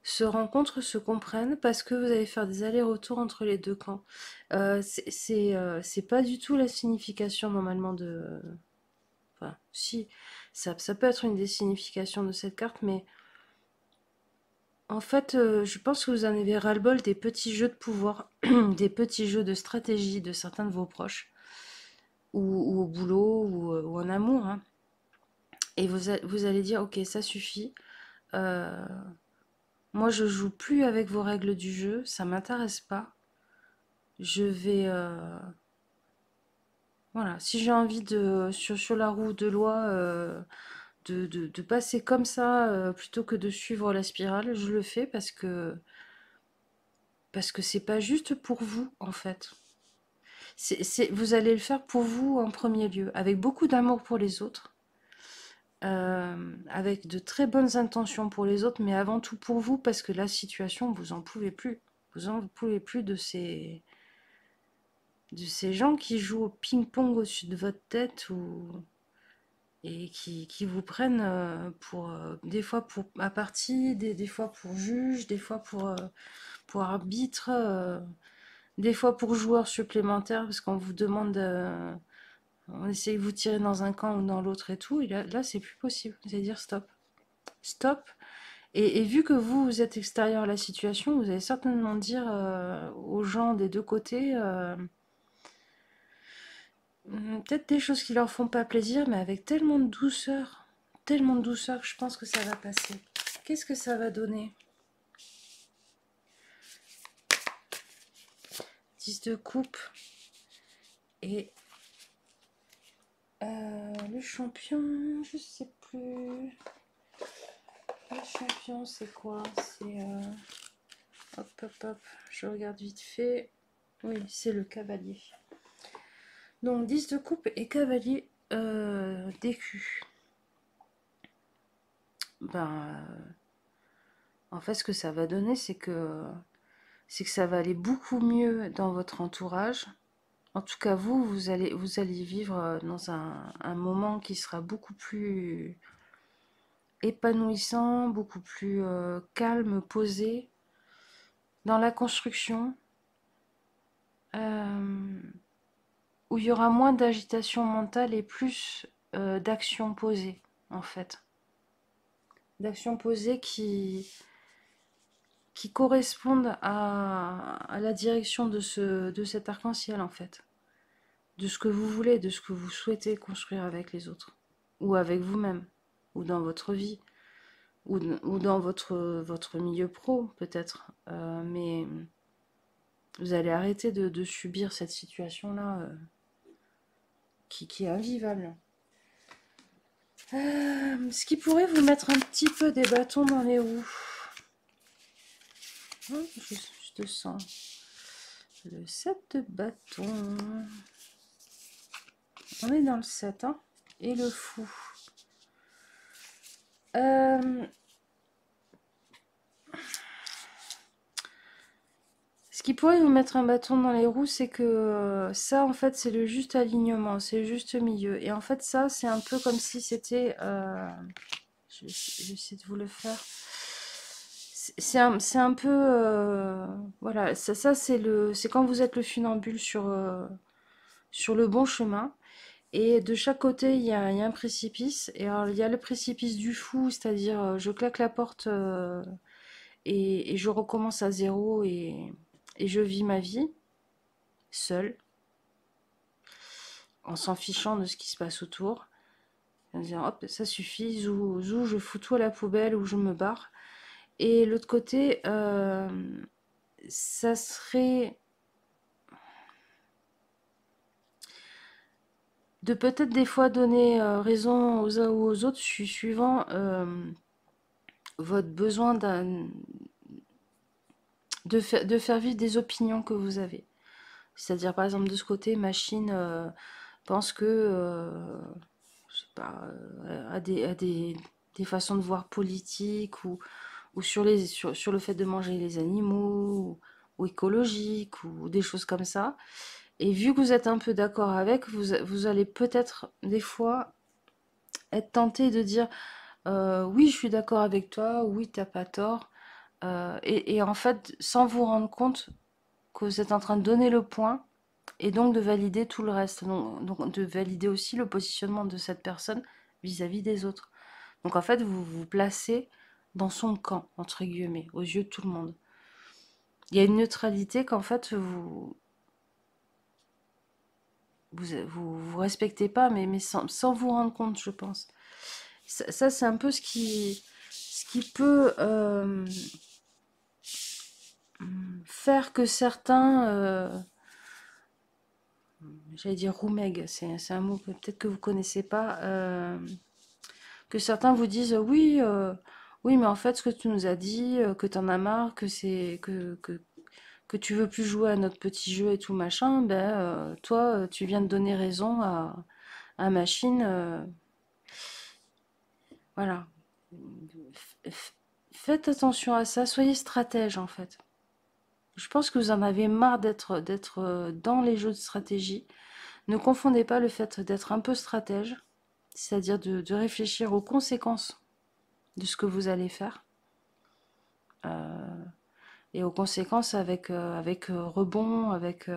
se rencontrent, se comprennent, parce que vous allez faire des allers-retours entre les deux camps. C'est pas du tout la signification normalement de... Enfin, si, ça peut être une des significations de cette carte, mais en fait, je pense que vous en avez ras-le-bol des petits jeux de pouvoir, des petits jeux de stratégie de certains de vos proches, ou au boulot, ou en amour, hein. Et vous allez dire, ok, ça suffit. Euh, Moi, je joue plus avec vos règles du jeu, ça m'intéresse pas. Je vais, voilà, si j'ai envie de sur la roue de loi de passer comme ça plutôt que de suivre la spirale, je le fais parce que c'est pas juste pour vous en fait. Vous allez le faire pour vous en premier lieu, avec beaucoup d'amour pour les autres, avec de très bonnes intentions pour les autres, mais avant tout pour vous, parce que la situation, vous en pouvez plus. Vous en pouvez plus de ces gens qui jouent au ping-pong au-dessus de votre tête et qui vous prennent pour, des fois pour à partie, des fois pour juge, des fois pour arbitre, des fois pour joueur supplémentaire, parce qu'on vous demande... on essaye de vous tirer dans un camp ou dans l'autre et tout, et là c'est plus possible. Vous allez dire stop. Stop. Et vu que vous êtes extérieur à la situation, vous allez certainement dire aux gens des deux côtés peut-être des choses qui leur font pas plaisir, mais avec tellement de douceur que je pense que ça va passer. Qu'est-ce que ça va donner? 10 de coupe et le champion, je sais plus. Le champion, c'est quoi? C'est hop, je regarde vite fait. Oui, c'est le cavalier. Donc 10 de coupe et cavalier d'écu. Ben, En fait, ce que ça va donner, c'est que ça va aller beaucoup mieux dans votre entourage. En tout cas, vous allez vivre dans un moment qui sera beaucoup plus épanouissant, beaucoup plus calme, posé, dans la construction, euh, où il y aura moins d'agitation mentale et plus d'actions posées, en fait. D'actions posées qui correspondent à la direction de cet arc-en-ciel, en fait. De ce que vous voulez, de ce que vous souhaitez construire avec les autres, ou avec vous-même, ou dans votre vie, ou dans votre milieu pro, peut-être. Mais vous allez arrêter de subir cette situation-là qui est invivable. Ce qui pourrait vous mettre un petit peu des bâtons dans les roues. Je te sens. Le 7 de bâton. On est dans le 7, hein. Et le fou. Ce qui pourrait vous mettre un bâton dans les roues, c'est que ça, en fait, c'est le juste alignement, c'est le juste milieu. Et en fait, ça, c'est un peu comme si c'était... j'essaie de vous le faire. C'est un peu... voilà, ça c'est quand vous êtes le funambule sur le bon chemin. Et de chaque côté, il y a un précipice. Et alors, il y a le précipice du fou, c'est-à-dire je claque la porte et je recommence à zéro et je vis ma vie seule, en s'en fichant de ce qui se passe autour. En disant, hop, ça suffit, zou, je fous tout à la poubelle ou je me barre. Et l'autre côté, ça serait de peut-être des fois donner raison aux uns ou aux autres, suivant votre besoin de faire vivre des opinions que vous avez. C'est-à-dire, par exemple, de ce côté, machine pense que, je sais pas, des façons de voir politiques ou sur le fait de manger les animaux ou écologique ou des choses comme ça. Et vu que vous êtes un peu d'accord avec, vous allez peut-être des fois être tenté de dire oui, je suis d'accord avec toi, oui, t'as pas tort. Et en fait, sans vous rendre compte que vous êtes en train de donner le point et donc de valider tout le reste. Donc de valider aussi le positionnement de cette personne vis-à-vis des autres. Donc en fait, vous vous placez dans son camp, entre guillemets, aux yeux de tout le monde. Il y a une neutralité qu'en fait vous respectez pas, mais sans vous rendre compte, je pense. Ça c'est un peu ce qui peut faire que certains, j'allais dire roumègue, c'est un mot que peut-être que vous connaissez pas, que certains vous disent oui, oui, mais en fait, ce que tu nous as dit, que t'en as marre, que tu veux plus jouer à notre petit jeu et tout machin, ben toi, tu viens de donner raison à Machine. Voilà. Faites attention à ça, soyez stratège en fait. Je pense que vous en avez marre d'être dans les jeux de stratégie. Ne confondez pas le fait d'être un peu stratège, c'est-à-dire de réfléchir aux conséquences de ce que vous allez faire. Et aux conséquences avec rebond, avec...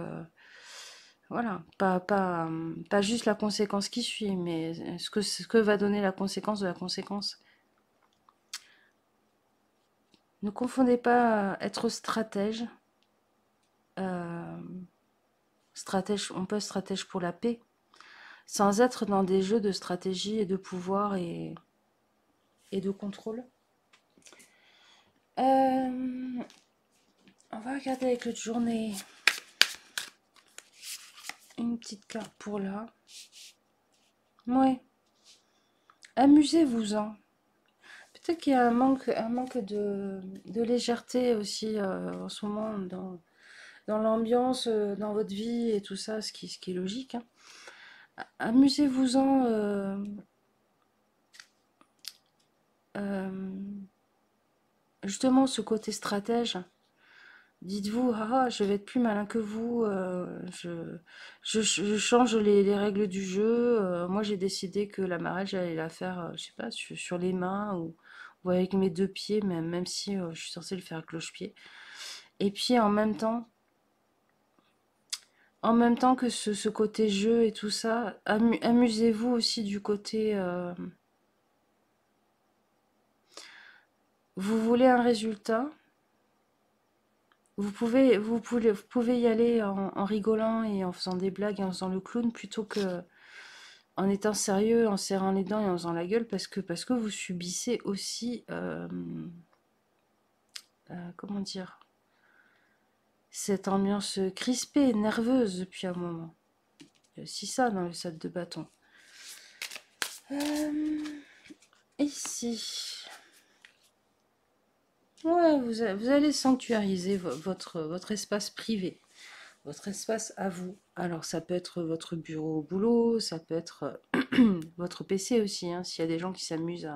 voilà, pas juste la conséquence qui suit, mais ce que va donner la conséquence de la conséquence. Ne confondez pas être stratège. euh, Stratège, on peut être stratège pour la paix, sans être dans des jeux de stratégie et de pouvoir et de contrôle. On va regarder avec l'autre journée. Une petite carte pour là. Ouais, amusez-vous-en. Peut-être qu'il y a un manque de légèreté aussi en ce moment dans l'ambiance, dans votre vie et tout ça, ce qui est logique, hein. Amusez-vous-en. Euh, justement ce côté stratège. Dites-vous, ah, je vais être plus malin que vous, je change les règles du jeu. Moi, j'ai décidé que la marelle, j'allais la faire, je sais pas, sur les mains ou avec mes deux pieds, même si je suis censée le faire cloche-pied. Et puis en même temps que ce côté jeu et tout ça, amusez-vous aussi du côté, vous voulez un résultat, vous pouvez y aller en rigolant et en faisant des blagues et en faisant le clown plutôt que en étant sérieux, en serrant les dents et en faisant la gueule parce que vous subissez aussi, comment dire, cette ambiance crispée, nerveuse depuis un moment. Il y a aussi ça dans le sac de bâton. Ici. Ouais, vous allez sanctuariser votre espace privé, votre espace à vous. Alors ça peut être votre bureau au boulot, ça peut être votre PC aussi, hein, s'il y a des gens qui s'amusent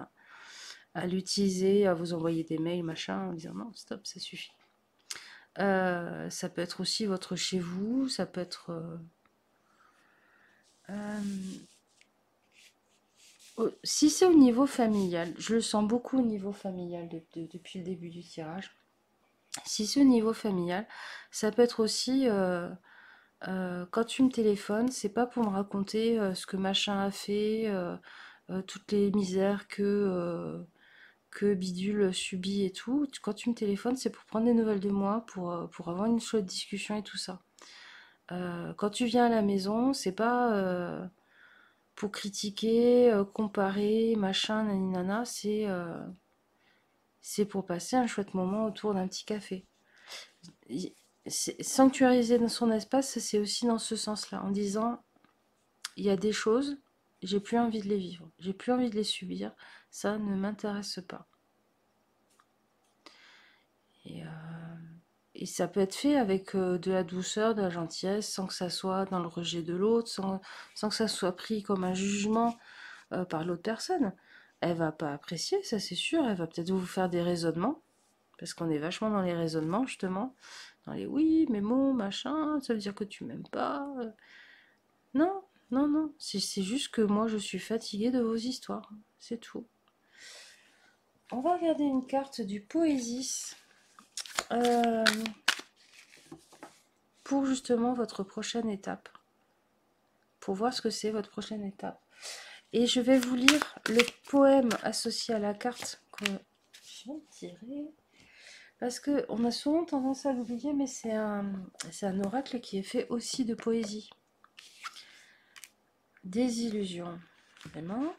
à l'utiliser, à vous envoyer des mails, machin, en disant non, stop, ça suffit. Ça peut être aussi votre chez vous, ça peut être... euh, si c'est au niveau familial, je le sens beaucoup au niveau familial depuis le début du tirage. Si c'est au niveau familial, ça peut être aussi quand tu me téléphones, c'est pas pour me raconter ce que machin a fait, toutes les misères que Bidule subit et tout. Quand tu me téléphones, c'est pour prendre des nouvelles de moi, pour avoir une chouette discussion et tout ça. Quand tu viens à la maison, c'est pas pour critiquer, comparer, machin, naninana, c'est pour passer un chouette moment autour d'un petit café. Sanctuariser dans son espace, c'est aussi dans ce sens-là, en disant, il y a des choses, j'ai plus envie de les vivre, j'ai plus envie de les subir, ça ne m'intéresse pas. Et, et ça peut être fait avec de la douceur, de la gentillesse, sans que ça soit dans le rejet de l'autre, sans que ça soit pris comme un jugement par l'autre personne. Elle va pas apprécier, ça c'est sûr, elle va peut-être vous faire des raisonnements, parce qu'on est vachement dans les raisonnements justement, dans les oui, mais bon, machin, ça veut dire que tu m'aimes pas. Non, non, non, c'est juste que moi je suis fatiguée de vos histoires, c'est tout. On va regarder une carte du Poésis euh, pour justement votre prochaine étape, pour voir ce que c'est votre prochaine étape. Et je vais vous lire le poème associé à la carte que je viens de tirer. Parce qu'on a souvent tendance à l'oublier, mais c'est un oracle qui est fait aussi de poésie. Des illusions. Vraiment,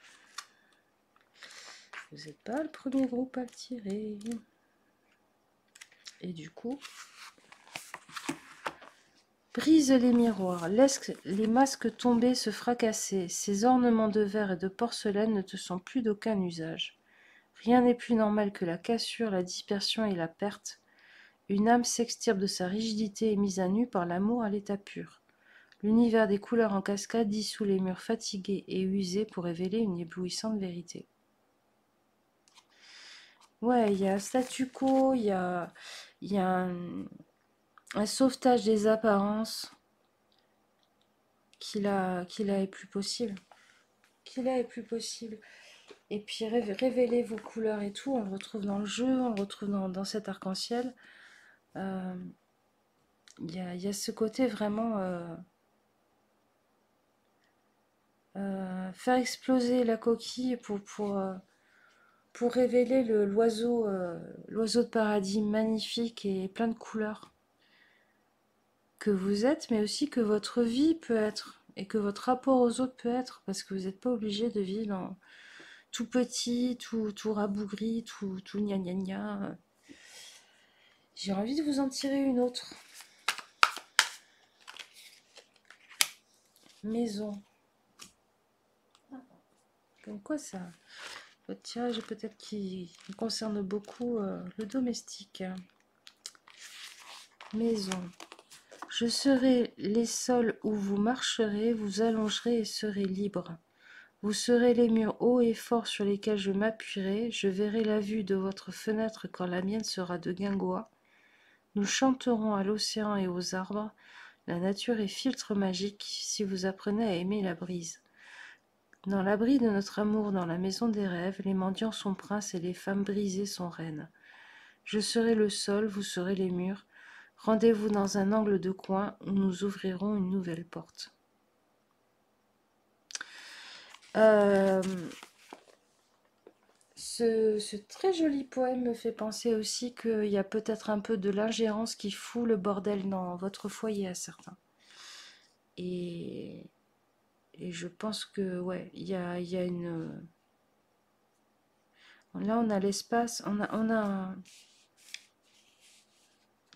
vous n'êtes pas le premier groupe à le tirer. Et du coup, brise les miroirs, laisse les masques tomber, se fracasser. Ces ornements de verre et de porcelaine ne te sont plus d'aucun usage. Rien n'est plus normal que la cassure, la dispersion et la perte. Une âme s'extirpe de sa rigidité et mise à nu par l'amour à l'état pur. L'univers des couleurs en cascade dissout les murs fatigués et usés pour révéler une éblouissante vérité. Ouais, il y a un statu quo, il y a un sauvetage des apparences qui là est plus possible. Qui là est plus possible. Et puis révéler vos couleurs et tout, on le retrouve dans le jeu, on le retrouve dans cet arc-en-ciel. Euh, il y a ce côté vraiment faire exploser la coquille pour révéler l'oiseau de paradis magnifique et plein de couleurs que vous êtes, mais aussi que votre vie peut être et que votre rapport aux autres peut être, parce que vous n'êtes pas obligé de vivre dans tout petit, tout rabougri, tout gna gna gna. J'ai envie de vous en tirer une autre. Maison. Comme quoi ça, votre tirage peut-être qui concerne beaucoup le domestique. Maison. Je serai les sols où vous marcherez, vous allongerez et serez libre. Vous serez les murs hauts et forts sur lesquels je m'appuierai. Je verrai la vue de votre fenêtre quand la mienne sera de guingois. Nous chanterons à l'océan et aux arbres. La nature est filtre magique si vous apprenez à aimer la brise. Dans l'abri de notre amour, dans la maison des rêves, les mendiants sont princes et les femmes brisées sont reines. Je serai le sol, vous serez les murs. Rendez-vous dans un angle de coin où nous ouvrirons une nouvelle porte. Euh, ce très joli poème me fait penser aussi qu'il y a peut-être un peu de l'ingérence qui fout le bordel dans votre foyer à certains. Et, et je pense que, ouais, il y a une... Là, on a l'espace,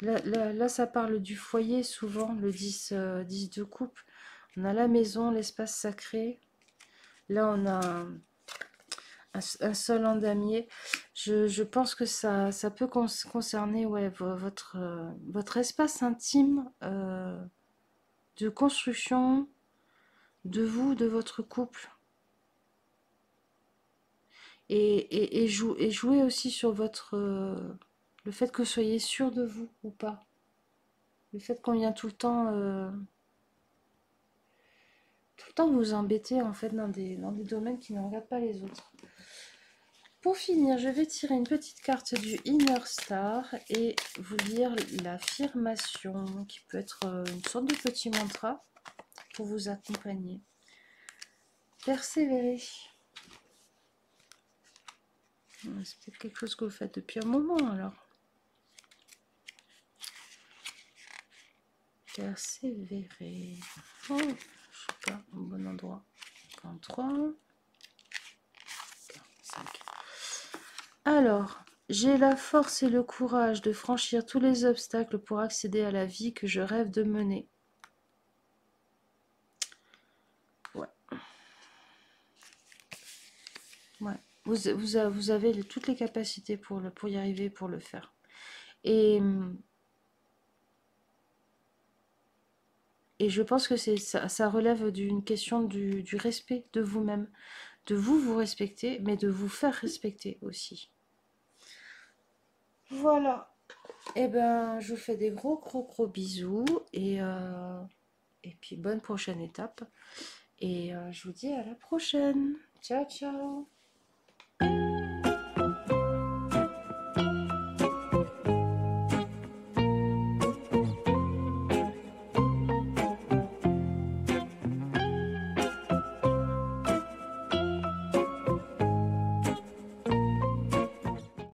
là, ça parle du foyer souvent, le 10, 10 de coupe. On a la maison, l'espace sacré. Là, on a un sol en damier. Je pense que ça peut concerner, ouais, votre espace intime de construction de vous, de votre couple. Et jouer aussi sur le fait que vous soyez sûr de vous ou pas. Le fait qu'on vient tout le temps vous embêter en fait dans des domaines qui ne regardent pas les autres. Pour finir, je vais tirer une petite carte du Inner Star et vous lire l'affirmation qui peut être une sorte de petit mantra pour vous accompagner. Persévérer. C'est peut-être quelque chose que vous faites depuis un moment alors. Persévérer. Oh, je sais pas, au bon endroit. 43. 45. Alors, j'ai la force et le courage de franchir tous les obstacles pour accéder à la vie que je rêve de mener. Ouais. Ouais. Vous avez toutes les capacités pour y arriver, pour le faire. Et, et je pense que ça relève d'une question du respect de vous-même. De vous respecter, mais de vous faire respecter aussi. Voilà. Eh ben, je vous fais des gros, gros, gros bisous. Et puis, bonne prochaine étape. Et je vous dis à la prochaine. Ciao, ciao.